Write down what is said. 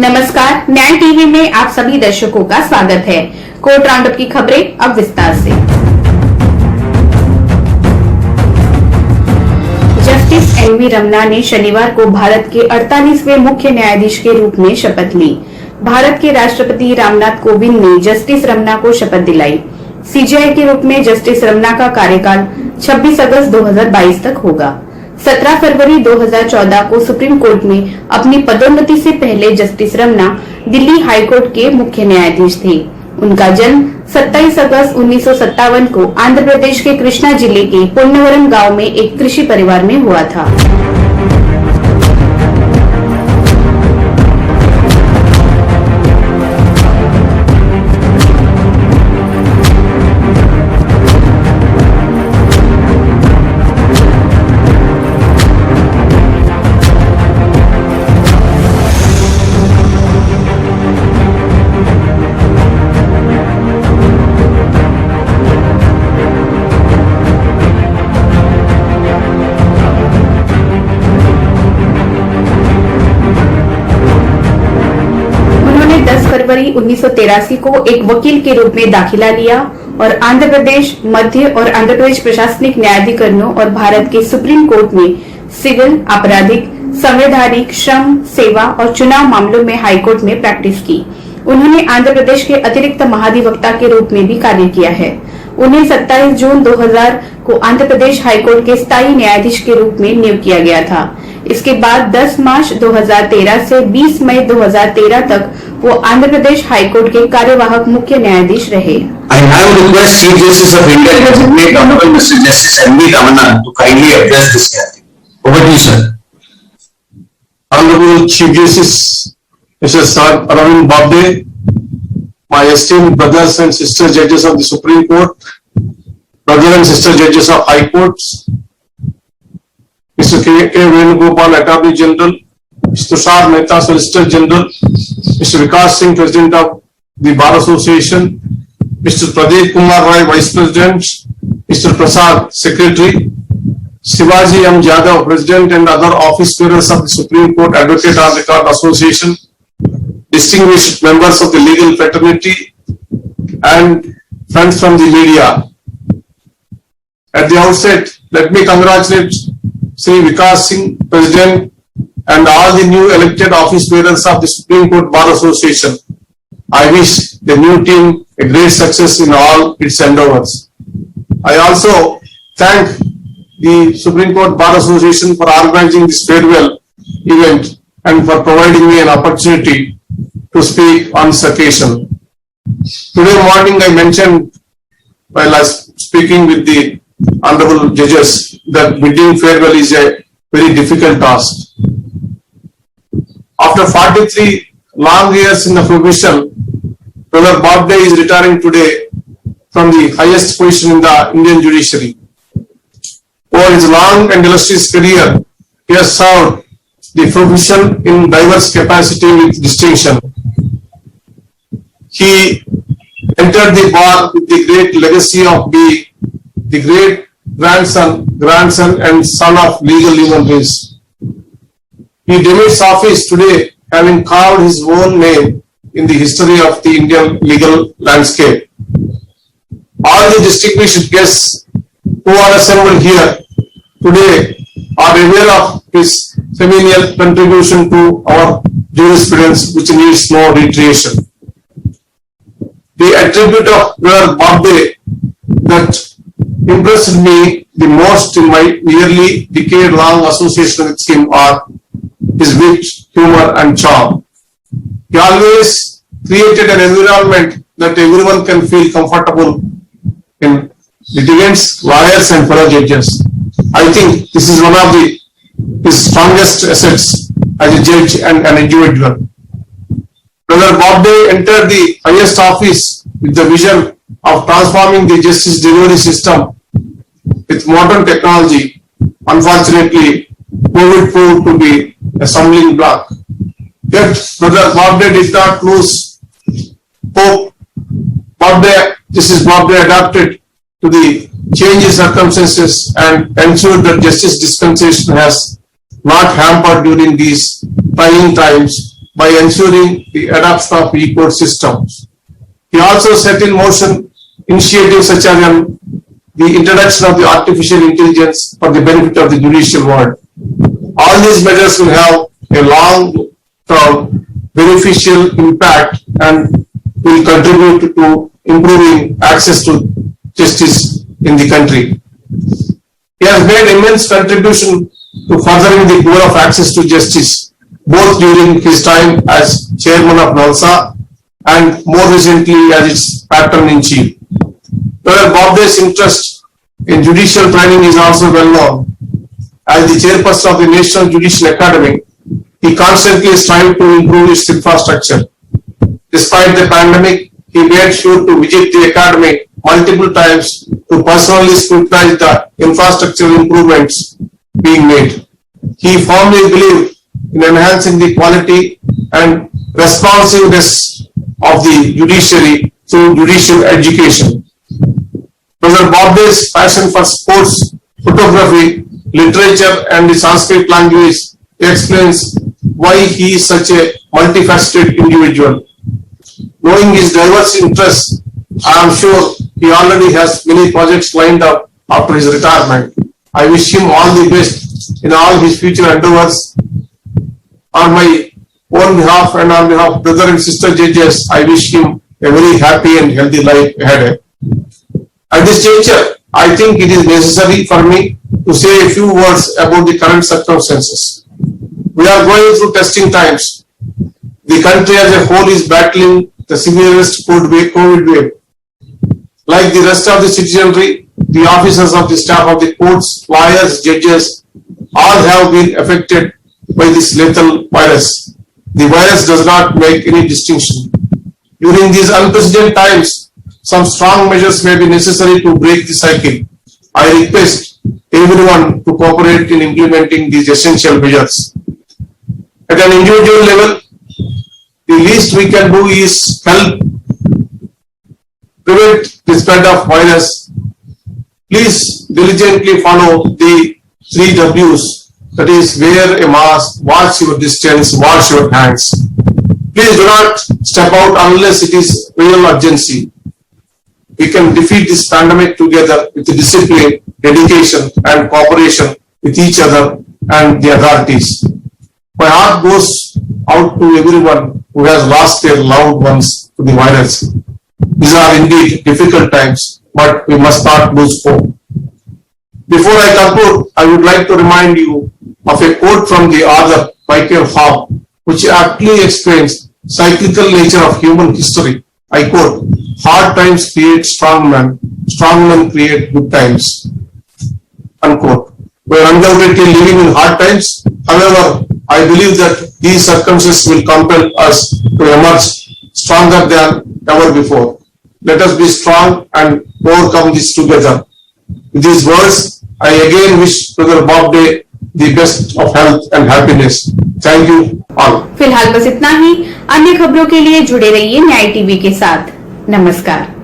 नमस्कार, न्याय टीवी में आप सभी दर्शकों का स्वागत है। कोर्ट राउंडअप की खबरें अब विस्तार से। Justice NV. रमन्ना ने शनिवार को भारत के 48वें मुख्य न्यायाधीश के रूप में शपथ ली। भारत के राष्ट्रपति रामनाथ कोविंद ने जस्टिस रमन्ना को शपथ दिलाई। सीजेआई के रूप में जस्टिस रमन्ना का कार्यकाल 26 अगस्त 2022 तक होगा। 17 फरवरी 2014 को सुप्रीम कोर्ट में अपनी पदोन्नति से पहले justice Ramana Delhi high court के मुख्य न्यायाधीश थे। उनका जन्म 27 अगस्त 1957 को आंध्र प्रदेश के कृष्णा जिले के पुन्नवरम गांव में एक कृषि परिवार में हुआ था। फरवरी 1983 को एक वकील के रूप में दाखिला लिया और आंध्र प्रदेश, मध्य और आंध्र प्रदेश प्रशासनिक न्यायाधिकरणों और भारत के सुप्रीम कोर्ट में सिविल, आपराधिक, संवैधानिक, श्रम, सेवा और चुनाव मामलों में हाईकोर्ट में प्रैक्टिस की। उन्होंने आंध्र प्रदेश के अतिरिक्त महाधिवक्ता के रूप में भी कार्य किया है। उन्हें 27 जून 2000 को आंध्र प्रदेश हाईकोर्ट के स्थायी न्यायाधीश के रूप में नियुक्त किया गया था। इसके बाद 10 मार्च 2013 से 20 मई 2013 तक वो आंध्र प्रदेश हाईकोर्ट के कार्यवाहक मुख्य न्यायाधीश रहे। I now request Chief Justice of India, Designate Honorable Mr. Justice N.V. Ramanan, to kindly address this hearing. Over to you, sir. Honorable Chief Justice Mr. Sir Arvind Babde, my esteemed brothers and sister judges of the Supreme Court, brother and sister judges of High Courts, Mr. K. Venugopal, Attorney General, Mr. Tushar Mehta, Solicitor General, Mr. Vikas Singh, President of the Bar Association, Mr. Pradeep Kumar Rai, Vice President, Mr. Prasad, Secretary, Shivaji M. Jadhav, President and other office bearers of the Supreme Court Advocate on Record Association, distinguished members of the legal fraternity and friends from the media. At the outset, let me congratulate Sri Vikas Singh, President, and all the new elected office bearers of the Supreme Court Bar Association. I wish the new team a great success in all its endeavors. I also thank the Supreme Court Bar Association for organizing this farewell event and for providing me an opportunity to speak on this occasion. Today morning I mentioned while I was speaking with the honorable judges that bidding farewell is a very difficult task. After 43 long years in the profession, Brother Babde is retiring today from the highest position in the Indian judiciary. Over his long and illustrious career, he has served the profession in diverse capacity with distinction. He entered the bar with the great legacy of being the great grandson and son of legal human race. He demits office today having carved his own name in the history of the Indian legal landscape. All the distinguished guests who are assembled here today are aware of his seminal contribution to our jurisprudence, which needs no reiteration. The attribute of Brother Babde that impressed me the most in my nearly decade-long association with him are his wit, humor and charm. He always created an environment that everyone can feel comfortable in, litigants, lawyers and fellow judges. I think this is one of his strongest assets as a judge and an individual. Brother Babde entered the highest office with the vision of transforming the justice delivery system with modern technology. Unfortunately, COVID proved to be a stumbling block. Yet, Brother Babde did not lose hope. Justice Babde adapted to the changing circumstances and ensured that justice dispensation has not hampered during these trying times by ensuring the adoption of e-court systems. He also set in motion initiatives such as the introduction of the artificial intelligence for the benefit of the judicial world. All these measures will have a long-term beneficial impact and will contribute to improving access to justice in the country. He has made immense contribution to furthering the goal of access to justice, both during his time as chairman of NALSA and more recently as its patron-in-chief. Dr. Bobde's interest in judicial training is also well known. As the chairperson of the National Judicial Academy, he constantly strived to improve its infrastructure. Despite the pandemic, he made sure to visit the academy multiple times to personally scrutinize the infrastructural improvements being made. He firmly believed in enhancing the quality and responsiveness of the judiciary through judicial education. Professor Bobde's passion for sports, photography, literature and the Sanskrit language explains why he is such a multifaceted individual. Knowing his diverse interests, I am sure he already has many projects lined up after his retirement. I wish him all the best in all his future endeavors. On my own behalf and on behalf of brother and sister judges, I wish him a very happy and healthy life ahead. At this juncture, I think it is necessary for me to say a few words about the current circumstances. We are going through testing times. The country as a whole is battling the severest COVID wave. Like the rest of the citizenry, the officers of the staff of the courts, lawyers, judges, all have been affected by this lethal virus. The virus does not make any distinction. During these unprecedented times, some strong measures may be necessary to break the cycle. I request everyone to cooperate in implementing these essential measures. At an individual level, the least we can do is help prevent the spread of virus. Please diligently follow the 3 W's, that is, wear a mask, wash your distance, wash your hands. Please do not step out unless it is real urgency. We can defeat this pandemic together with discipline, dedication and cooperation with each other and the authorities. My heart goes out to everyone who has lost their loved ones to the virus. These are indeed difficult times, but we must not lose hope. Before I conclude, I would like to remind you of a quote from the author Michael Hobb, which aptly explains cyclical nature of human history. I quote, "Hard times create strong men create good times." Unquote. We are undoubtedly living in hard times. However, I believe that these circumstances will compel us to emerge stronger than ever before. Let us be strong and overcome this together. With these words, I again wish Brother Bobde the best of health and happiness. Thank you all. फिलहाल बस इतना ही। अन्य खबरों के लिए जुड़े रहिए न्याय टीवी के साथ। नमस्कार।